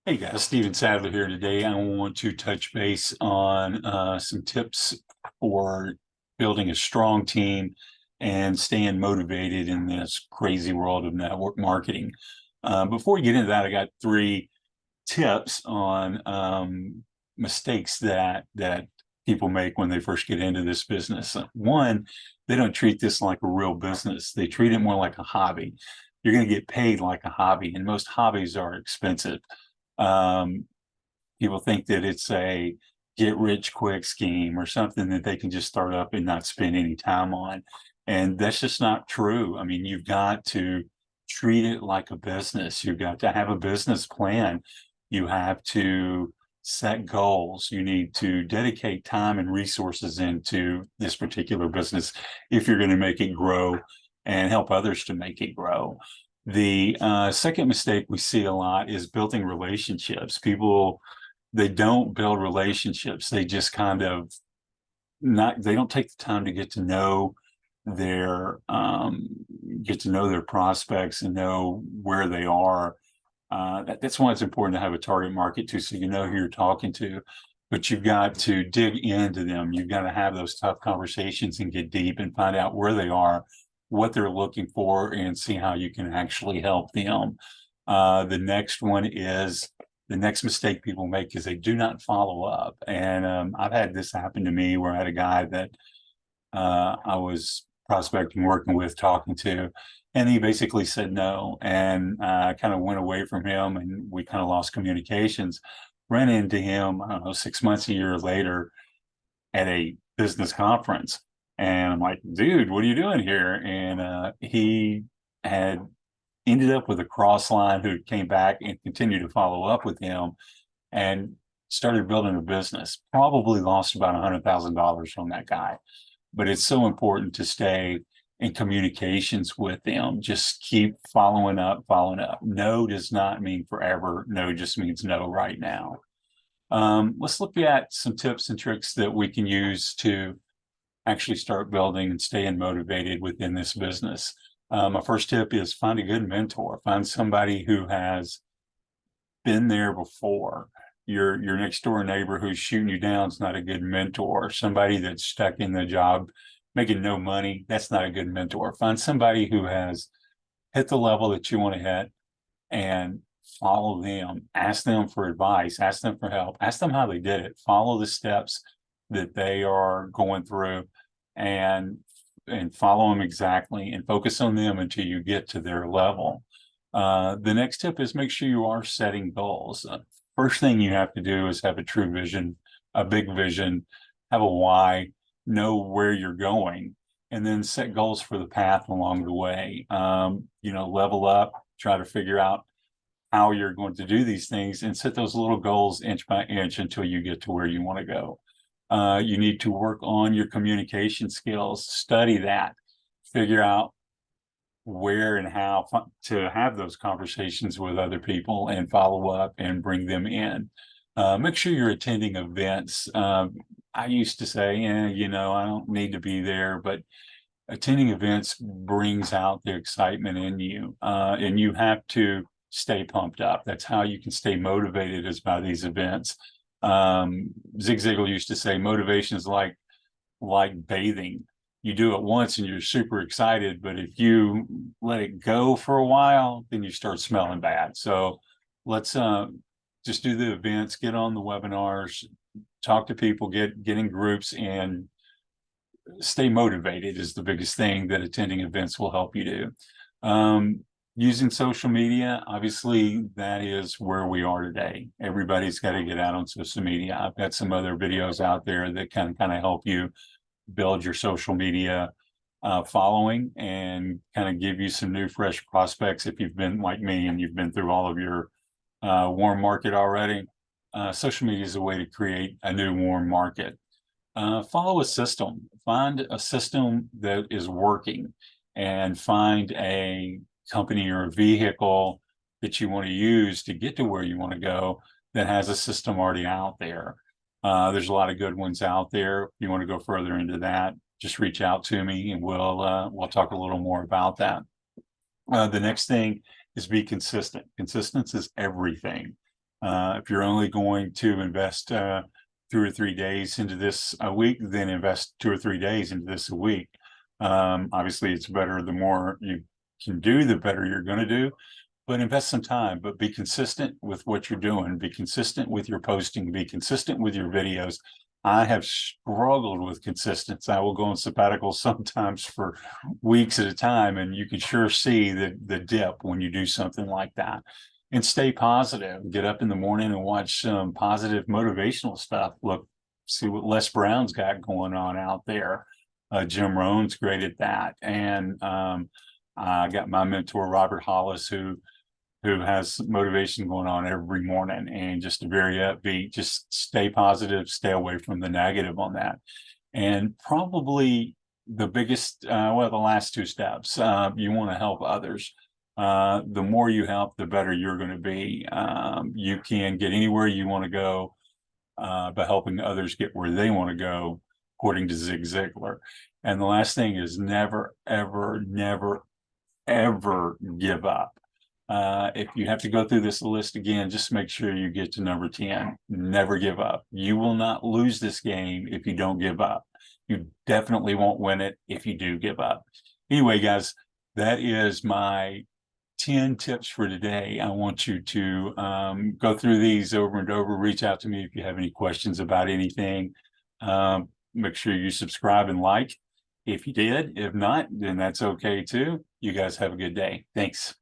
Hey guys, Steven Sadler here today. I want to touch base on some tips for building a strong team and staying motivated in this crazy world of network marketing. Before we get into that, I got three tips on mistakes that people make when they first get into this business. One, they don't treat this like a real business. They treat it more like a hobby. You're going to get paid like a hobby, and most hobbies are expensive. Um, People think that it's a get rich quick scheme or something that they can just start up and not spend any time on. And that's just not true. I mean, you've got to treat it like a business. You've got to have a business plan. You have to set goals. You need to dedicate time and resources into this particular business if you're going to make it grow and help others to make it grow. The second mistake we see a lot is building relationships. People, they don't build relationships. They just kind of they don't take the time to their get to know their prospects and know where they are. That's why it's important to have a target market too, so you know who you're talking to. But you've got to dig into them. You've got to have those tough conversations and get deep and find out where they are, what they're looking for, and see how you can actually help them. The next one is the next mistake people make is they do not follow up. And I've had this happen to me where I had a guy that I was prospecting, working with, talking to, and he basically said no. And I kind of went away from him and we kind of lost communications. Ran into him, I don't know, 6 months, a year later at a business conference. And I'm like, dude, what are you doing here? And he had ended up with a cross line who came back and continued to follow up with him and started building a business. Probably lost about $100,000 from that guy. But it's so important to stay in communications with them. Just keep following up, following up. No does not mean forever. No just means no right now. Let's look at some tips and tricks that we can use to actually start building and staying motivated within this business. My first tip is find a good mentor. Find somebody who has been there before. Your next door neighbor who's shooting you down is not a good mentor. Somebody that's stuck in the job making no money, that's not a good mentor. Find somebody who has hit the level that you want to hit and follow them. Ask them for advice, ask them for help, ask them how they did it. Follow the steps that they are going through and follow them exactly and focus on them until you get to their level. The next tip is make sure you are setting goals. First thing you have to do is have a true vision, a big vision, have a why, know where you're going, and then set goals for the path along the way. Level up, try to figure out how you're going to do these things and set those little goals inch by inch until you get to where you want to go. You need to work on your communication skills, study that, figure out where and how to have those conversations with other people and follow up and bring them in. Make sure you're attending events. I used to say, I don't need to be there, but attending events brings out the excitement in you, and you have to stay pumped up. That's how you can stay motivated, is by these events. Zig Ziglar used to say, motivation is like bathing. You do it once and you're super excited, but if you let it go for a while, then you start smelling bad. So let's just do the events, get on the webinars, talk to people, get in groups, and stay motivated is the biggest thing that attending events will help you do. Using social media, obviously, that is where we are today. Everybody's got to get out on social media. I've got some other videos out there that can kind of help you build your social media following and kind of give you some new, fresh prospects. If you've been like me and you've been through all of your warm market already, social media is a way to create a new warm market. Follow a system. Find a system that is working, and find a company or a vehicle that you want to use to get to where you want to go that has a system already out there. There's a lot of good ones out there. If you want to go further into that, just reach out to me and we'll talk a little more about that. The next thing is be consistent. Consistency is everything. If you're only going to invest 2 or 3 days into this a week, then invest 2 or 3 days into this a week. Obviously, it's better the more you can do, the better you're going to do. But invest some time, but be consistent with what you're doing. Be consistent with your posting. Be consistent with your videos. I have struggled with consistency. I will go on sabbatical sometimes for weeks at a time, and you can sure see the dip when you do something like that. And stay positive. Get up in the morning and watch some positive motivational stuff. Look, see what Les Brown's got going on out there. Jim Rohn's great at that. And I got my mentor, Robert Hollis, who has motivation going on every morning, and just a very upbeat. Just stay positive, stay away from the negative on that. And probably the biggest, well, the last two steps, you want to help others. The more you help, the better you're going to be. You can get anywhere you want to go by helping others get where they want to go, according to Zig Ziglar. And the last thing is never, ever, never, ever give up. If you have to go through this list again, just make sure you get to number 10. Never give up. You will not lose this game if you don't give up. You definitely won't win it if you do give up. Anyway, guys, that is my 10 tips for today. I want you to go through these over and over. Reach out to me if you have any questions about anything. Make sure you subscribe and like if you did. If not, then that's okay too. You guys have a good day. Thanks.